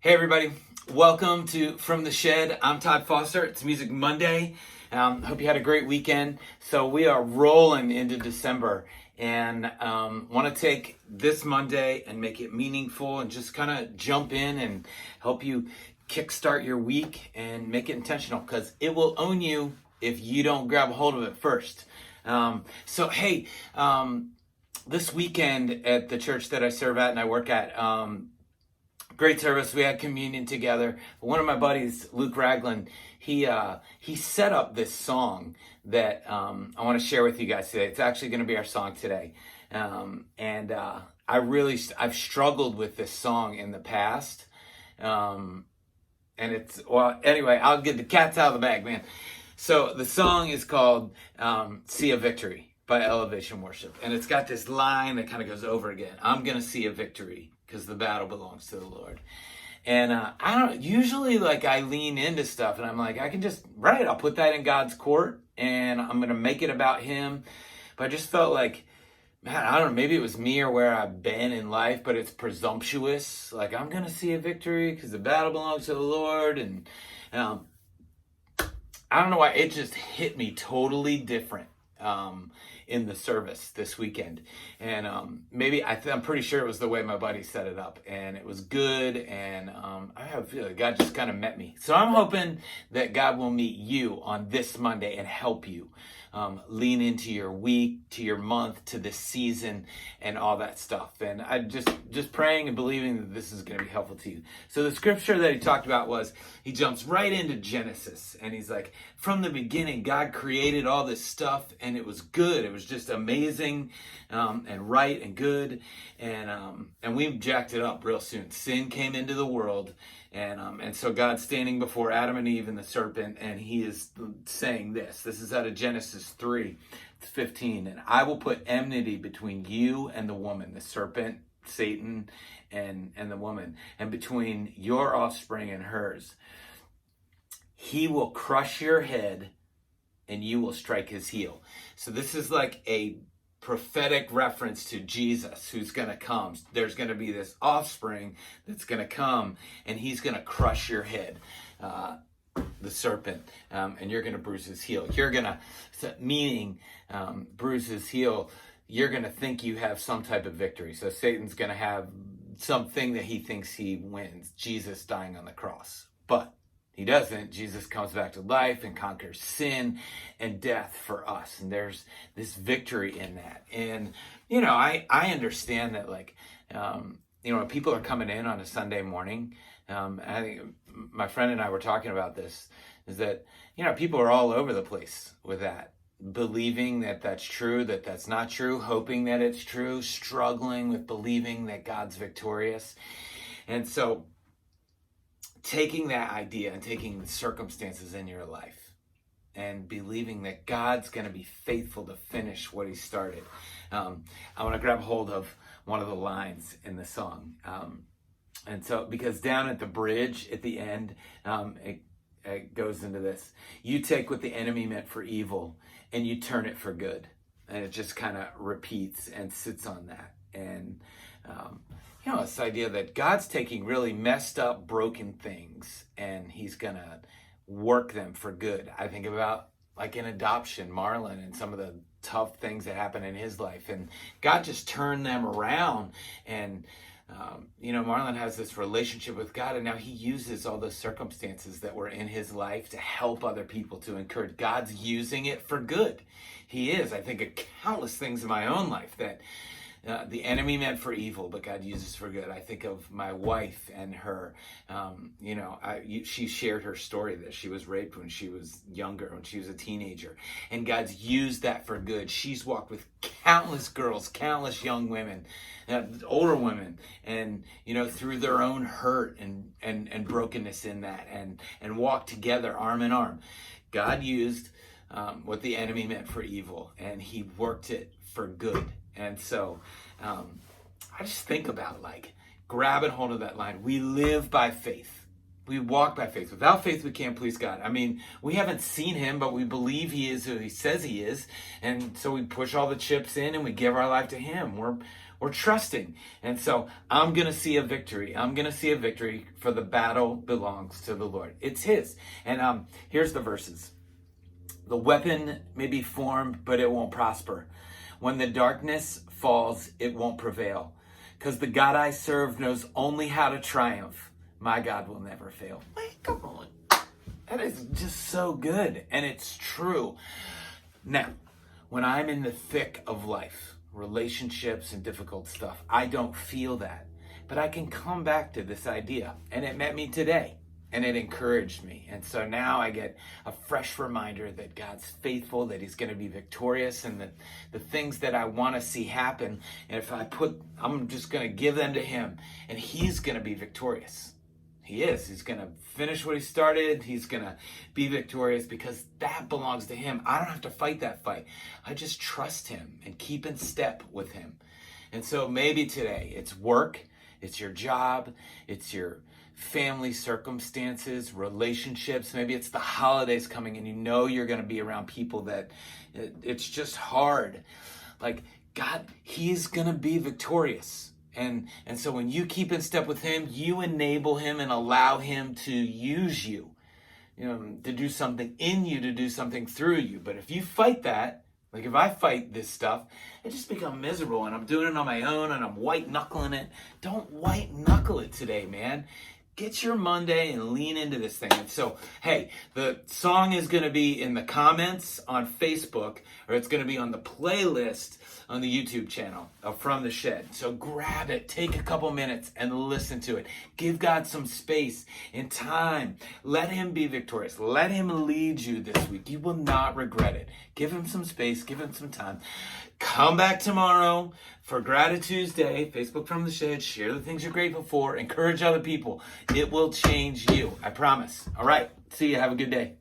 Hey everybody, welcome to From the Shed. I'm Todd Foster. It's Music Monday. Hope you had a great weekend. So we are rolling into December and want to take this Monday and make it meaningful and just kind of jump in and help you kickstart your week and make it intentional because it will own you if you don't grab a hold of it first. This weekend at the church that I serve at and I work at, great service. We had communion together. One of my buddies, Luke Ragland, he set up this song that I want to share with you guys today. It's actually going to be our song today. I've struggled with this song in the past. Anyway, I'll get the cat's out of the bag, man. So the song is called See a Victory by Elevation Worship. And it's got this line that kind of goes over again. I'm going to see a victory, because the battle belongs to the Lord. And I don't usually I lean into stuff and I'm like, I can just I'll put that in God's court and I'm gonna make it about Him. But I just felt like, man, I don't know, maybe it was me or where I've been in life, but it's presumptuous. Like, I'm gonna see a victory because the battle belongs to the Lord. And I don't know why it just hit me totally different in the service this weekend. And I'm pretty sure it was the way my buddy set it up, and it was good. And I have a feeling God just kind of met me. So I'm hoping that God will meet you on this Monday and help you lean into your week, to your month, to the season, and all that stuff. And I just praying and believing that this is going to be helpful to you. So the scripture that he talked about was, he jumps right into Genesis, and he's like, from the beginning, God created all this stuff, and it was good. It was just amazing and right and good. And we jacked it up real soon. Sin came into the world. And so God's standing before Adam and Eve and the serpent, and he is saying this. This is out of Genesis 3:15. And I will put enmity between you and the woman, the serpent, Satan, and the woman, and between your offspring and hers. He will crush your head, and you will strike his heel. So this is like a prophetic reference to Jesus who's going to come. There's going to be this offspring that's going to come, and he's going to crush your head, the serpent, and you're going to bruise his heel. You're going to, bruise his heel, you're going to think you have some type of victory. So Satan's going to have something that he thinks he wins, Jesus dying on the cross. But he doesn't. Jesus comes back to life and conquers sin and death for us. And there's this victory in that. And, I understand that, when people are coming in on a Sunday morning, I think my friend and I were talking about this, is that, people are all over the place with that, believing that that's true, that that's not true, hoping that it's true, struggling with believing that God's victorious. And so taking that idea and taking the circumstances in your life and believing that God's going to be faithful to finish what he started. I want to grab hold of one of the lines in the song. And so, because down at the bridge at the end, it goes into this. You take what the enemy meant for evil and you turn it for good. And it just kind of repeats and sits on that. And, this idea that God's taking really messed up, broken things, and he's going to work them for good. I think about, like in adoption, Marlon and some of the tough things that happened in his life. And God just turned them around. And, Marlon has this relationship with God, and now he uses all those circumstances that were in his life to help other people, to encourage. God's using it for good. He is. I think of countless things in my own life that the enemy meant for evil, but God uses for good. I think of my wife and her, she shared her story that she was raped when she was younger, when she was a teenager, and God's used that for good. She's walked with countless girls, countless young women, older women, and, through their own hurt and brokenness in that, and walked together arm in arm. God used what the enemy meant for evil, and he worked it for good. And so I just think about grabbing hold of that line. We live by faith. We walk by faith. Without faith, we can't please God. I mean, we haven't seen him, but we believe he is who he says he is. And so we push all the chips in and we give our life to him. We're trusting. And so I'm going to see a victory. I'm going to see a victory, for the battle belongs to the Lord. It's his. And here's the verses. The weapon may be formed, but it won't prosper. When the darkness falls, it won't prevail. Because the God I serve knows only how to triumph. My God will never fail. Wait, come on. That is just so good. And it's true. Now, when I'm in the thick of life, relationships and difficult stuff, I don't feel that. But I can come back to this idea. And it met me today. And it encouraged me. And so now I get a fresh reminder that God's faithful, that he's going to be victorious, and that the things that I want to see happen, and if I'm just going to give them to him, and he's going to be victorious. He is. He's going to finish what he started. He's going to be victorious, because that belongs to him. I don't have to fight that fight. I just trust him and keep in step with him. And so maybe today it's work, it's your job, it's your family circumstances, relationships. Maybe it's the holidays coming and you know you're going to be around people that it's just hard. Like, God, he's going to be victorious. And so when you keep in step with him, you enable him and allow him to use you, to do something in you, to do something through you. But if you fight that, like if I fight this stuff, it just becomes miserable, and I'm doing it on my own and I'm white knuckling it. Don't white knuckle it today, man. Get your Monday and lean into this thing. And so, hey, the song is going to be in the comments on Facebook, or it's going to be on the playlist on the YouTube channel of From the Shed. So grab it, take a couple minutes and listen to it. Give God some space and time. Let him be victorious. Let him lead you this week. You will not regret it. Give him some space. Give him some time. Come back tomorrow for Gratitude Day. Facebook From the Shed. Share the things you're grateful for. Encourage other people. It will change you. I promise. All right. See you. Have a good day.